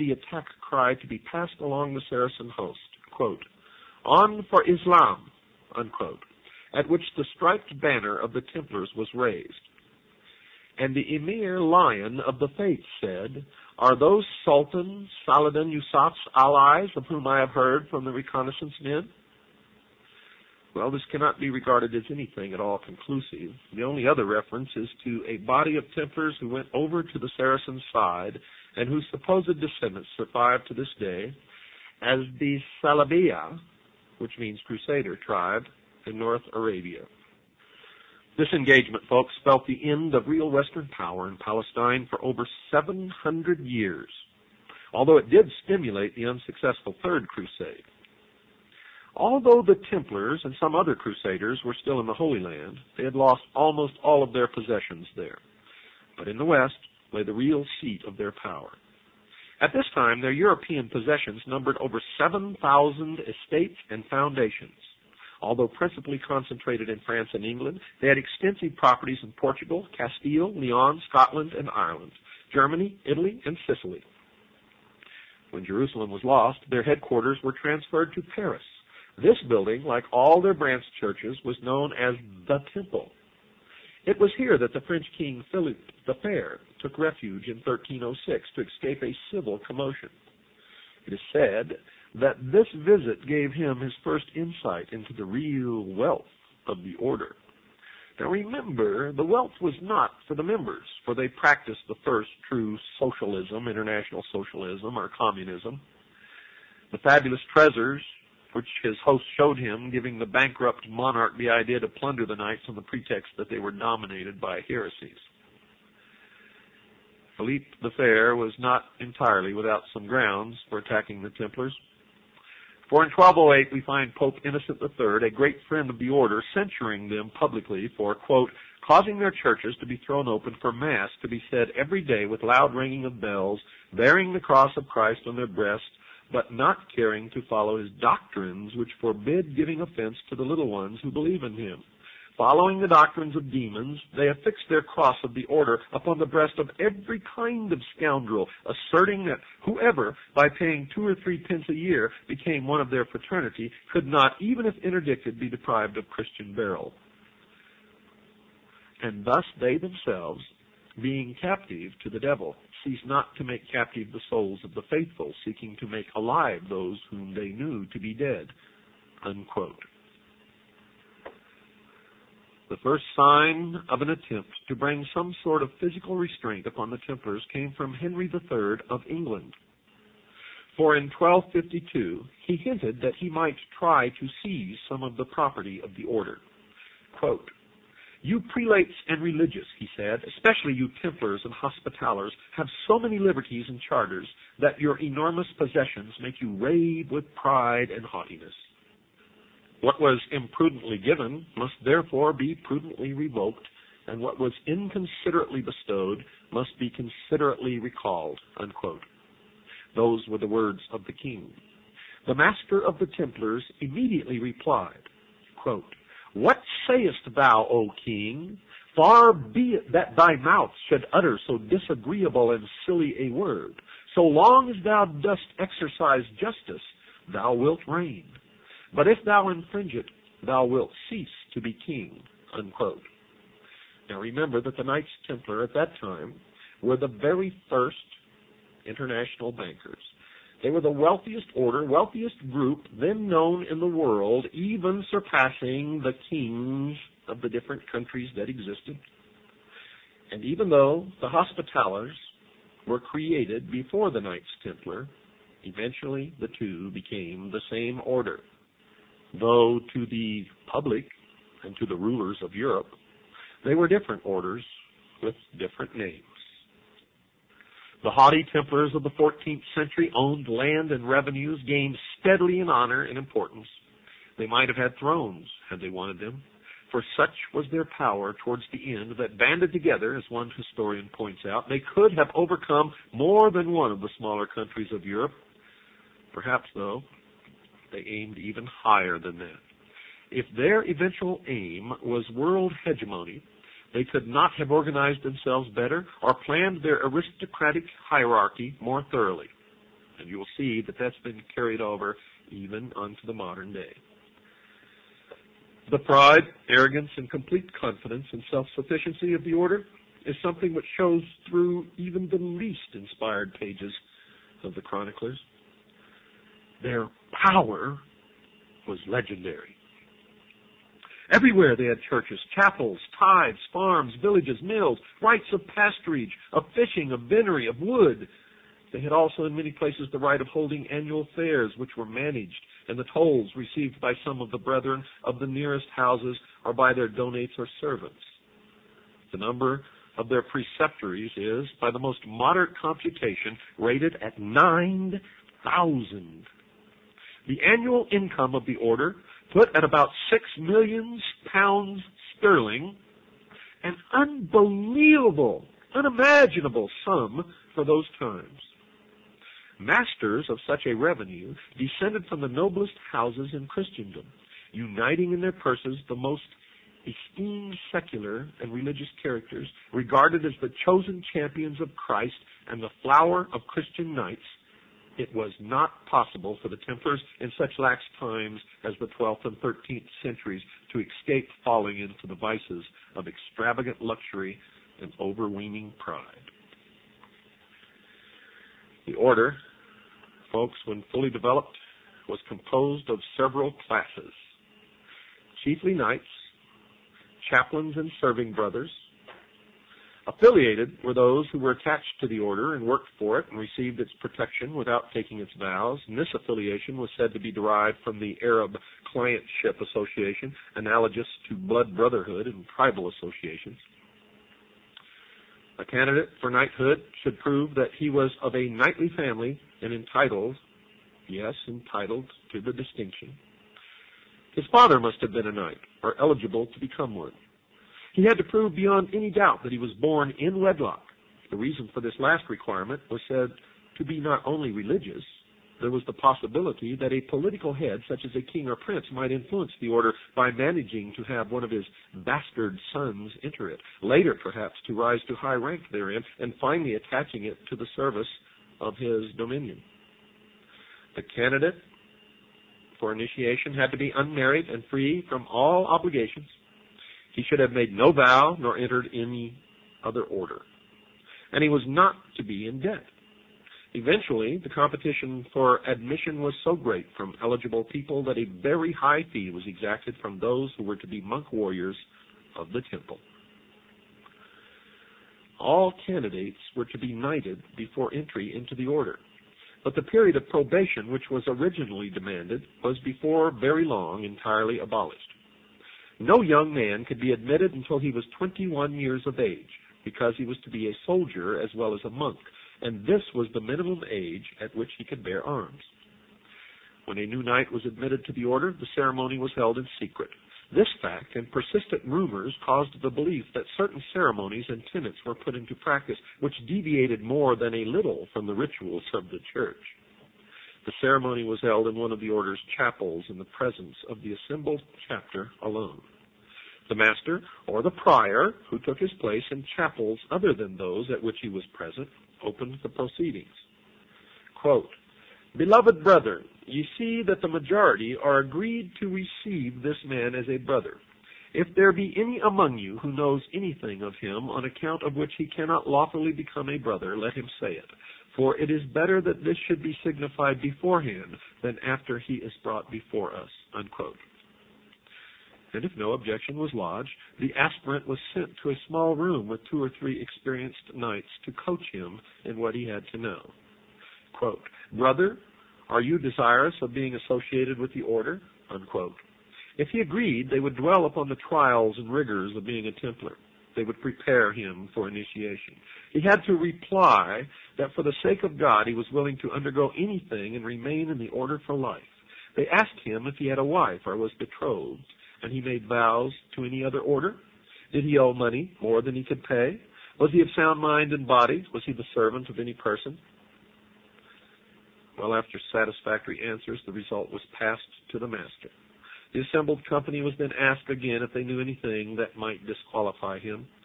the attack cry to be passed along the Saracen host, quote, "On for Islam," unquote, at which the striped banner of the Templars was raised. And the Emir Lion of the Faith said, "Are those Sultan Saladin Yusuf's allies of whom I have heard from the reconnaissance men?" Well, this cannot be regarded as anything at all conclusive. The only other reference is to a body of Templars who went over to the Saracen side and whose supposed descendants survive to this day as the Salabiya, which means Crusader tribe, in North Arabia. This engagement, folks, spelt the end of real Western power in Palestine for over 700 years, although it did stimulate the unsuccessful Third Crusade. Although the Templars and some other Crusaders were still in the Holy Land, they had lost almost all of their possessions there. But in the West lay the real seat of their power. At this time, their European possessions numbered over 7,000 estates and foundations. Although principally concentrated in France and England, they had extensive properties in Portugal, Castile, Leon, Scotland, and Ireland, Germany, Italy, and Sicily. When Jerusalem was lost, their headquarters were transferred to Paris. This building, like all their branch churches, was known as the Temple. It was here that the French king Philip the Fair took refuge in 1306 to escape a civil commotion. It is said that this visit gave him his first insight into the real wealth of the order. Now remember, the wealth was not for the members, for they practiced the first true socialism, international socialism, or communism. The fabulous treasures which his host showed him, giving the bankrupt monarch the idea to plunder the knights on the pretext that they were dominated by heresies. Philippe the Fair was not entirely without some grounds for attacking the Templars. For in 1208 we find Pope Innocent III, a great friend of the order, censuring them publicly for, quote, causing their churches to be thrown open for Mass to be said every day with loud ringing of bells, bearing the cross of Christ on their breasts, but not caring to follow his doctrines which forbid giving offense to the little ones who believe in him. Following the doctrines of demons, they affixed their cross of the order upon the breast of every kind of scoundrel, asserting that whoever, by paying 2 or 3 pence a year, became one of their fraternity, could not, even if interdicted, be deprived of Christian burial. And thus they themselves, being captive to the devil, cease not to make captive the souls of the faithful, seeking to make alive those whom they knew to be dead. Unquote. The first sign of an attempt to bring some sort of physical restraint upon the Templars came from Henry III of England. For in 1252 he hinted that he might try to seize some of the property of the order. Quote, "You prelates and religious," he said, "especially you Templars and Hospitallers, have so many liberties and charters that your enormous possessions make you rave with pride and haughtiness. What was imprudently given must therefore be prudently revoked, and what was inconsiderately bestowed must be considerately recalled." Unquote. Those were the words of the king. The master of the Templars immediately replied, quote, "What sayest thou, O king? Far be it that thy mouth should utter so disagreeable and silly a word. So long as thou dost exercise justice, thou wilt reign. But if thou infringe it, thou wilt cease to be king." Unquote. Now remember that the Knights Templar at that time were the very first international bankers. They were the wealthiest order, wealthiest group then known in the world, even surpassing the kings of the different countries that existed. And even though the Hospitallers were created before the Knights Templar, eventually the two became the same order, though to the public and to the rulers of Europe, they were different orders with different names. The haughty Templars of the 14th century owned land and revenues, gained steadily in honor and importance. They might have had thrones had they wanted them, for such was their power towards the end that, banded together, as one historian points out, they could have overcome more than one of the smaller countries of Europe. Perhaps, though, they aimed even higher than that. If their eventual aim was world hegemony, they could not have organized themselves better or planned their aristocratic hierarchy more thoroughly. And you will see that that's been carried over even onto the modern day. The pride, arrogance, and complete confidence and self-sufficiency of the order is something which shows through even the least inspired pages of the chroniclers. Their power was legendary. Everywhere they had churches, chapels, tithes, farms, villages, mills, rights of pasturage, of fishing, of venery, of wood. They had also in many places the right of holding annual fairs, which were managed, and the tolls received by some of the brethren of the nearest houses or by their donates or servants. The number of their preceptories is, by the most moderate computation, rated at 9,000. The annual income of the order, put at about 6 million pounds sterling, an unbelievable, unimaginable sum for those times. Masters of such a revenue descended from the noblest houses in Christendom, uniting in their purses the most esteemed secular and religious characters, regarded as the chosen champions of Christ and the flower of Christian knights. It was not possible for the Templars in such lax times as the 12th and 13th centuries to escape falling into the vices of extravagant luxury and overweening pride. The order, folks, when fully developed, was composed of several classes. Chiefly knights, chaplains and serving brothers. Affiliated were those who were attached to the order and worked for it and received its protection without taking its vows. And this affiliation was said to be derived from the Arab clientship association, analogous to blood brotherhood and tribal associations. A candidate for knighthood should prove that he was of a knightly family and entitled to the distinction. His father must have been a knight or eligible to become one. He had to prove beyond any doubt that he was born in wedlock. The reason for this last requirement was said to be not only religious. There was the possibility that a political head, such as a king or prince, might influence the order by managing to have one of his bastard sons enter it, later perhaps to rise to high rank therein, and finally attaching it to the service of his dominion. The candidate for initiation had to be unmarried and free from all obligations. He should have made no vow nor entered any other order. And he was not to be in debt. Eventually, the competition for admission was so great from eligible people that a very high fee was exacted from those who were to be monk warriors of the temple. All candidates were to be knighted before entry into the order. But the period of probation, which was originally demanded, was before very long entirely abolished. No young man could be admitted until he was 21 years of age, because he was to be a soldier as well as a monk, and this was the minimum age at which he could bear arms. When a new knight was admitted to the order, the ceremony was held in secret. This fact and persistent rumors caused the belief that certain ceremonies and tenets were put into practice which deviated more than a little from the rituals of the church. The ceremony was held in one of the order's chapels in the presence of the assembled chapter alone. The master or the prior, who took his place in chapels other than those at which he was present, opened the proceedings. Quote, "Beloved brethren, ye see that the majority are agreed to receive this man as a brother. If there be any among you who knows anything of him on account of which he cannot lawfully become a brother, let him say it. For it is better that this should be signified beforehand than after he is brought before us." Unquote. And if no objection was lodged, the aspirant was sent to a small room with 2 or 3 experienced knights to coach him in what he had to know. Quote, "Brother, are you desirous of being associated with the order?" Unquote. If he agreed, they would dwell upon the trials and rigors of being a Templar. They would prepare him for initiation. He had to reply that for the sake of God he was willing to undergo anything and remain in the order for life. They asked him if he had a wife or was betrothed, and he made vows to any other order. Did he owe money more than he could pay? Was he of sound mind and body? Was he the servant of any person? Well, after satisfactory answers, the result was passed to the master. The assembled company was then asked again if they knew anything that might disqualify him.